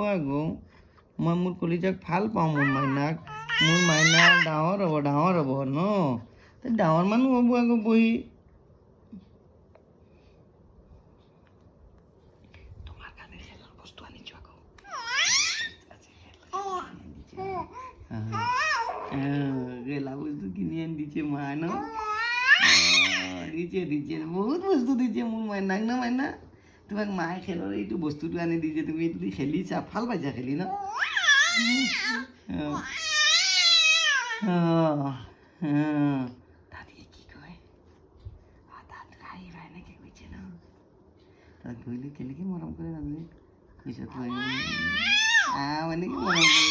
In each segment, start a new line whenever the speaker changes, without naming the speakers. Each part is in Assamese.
আকৌ মই মোৰ কলিজাক ভাল পাওঁ মোৰ মাইনাক ডাঙৰ হ'ব ন ডাঙৰ মানুহ হ'ব আকৌ বহি তোমাৰ কাৰণে খেলৰ বস্তু আনিছো আকৌ খেলা বস্তু কিনি আনি দিছে মা ন দিছে বহুত বস্তু দিছে মোৰ মাইনাক ন মাইনা তোমাক মায়ে খেলৰ এইটো বস্তুটো আনি দিছে তুমি এইটো খেলিছা ভাল পাইছা খেলি ন দাদিয়ে কি কয় তাত আহিবা এনেকৈ কৈছে ন তাত গ'লে কেনেকৈ মৰম কৰে দাদিয়ে পিছত এনেকৈ মৰম কৰে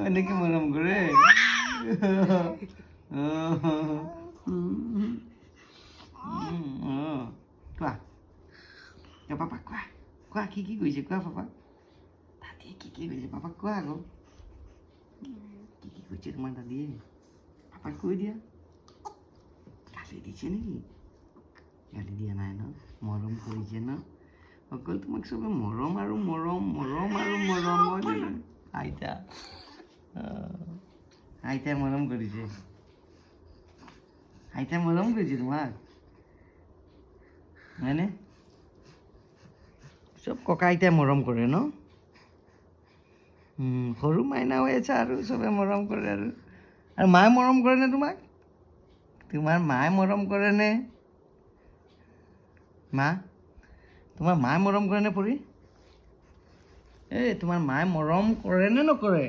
এনেকৈ মৰম কৰে কোৱা পাপাক কোৱা কি কৈছে কোৱা পাপাক দাদিয়ে কি কৈছে পাপাক কোৱা আকৌ কি কৈছে তোমাৰ দাদিয়ে পাপাক কৈ দিয়া গালি দিছে নেকি গালি দিয়া নাই ন মৰম কৰিছে ন অকল তোমাক চবে মৰম আৰু মৰম আইতাই মৰম কৰিছে তোমাক হয়নে চব ককা আইতাই মৰম কৰে ন সৰু মাইনা হৈ আছে আৰু চবে মৰম কৰে আৰু মায়ে মৰম কৰেনে তোমাক তোমাৰ মায়ে মৰম কৰেনে তোমাৰ মায়ে মৰম কৰেনে পৰি তোমাৰ মায়ে মৰম কৰেনে নকৰে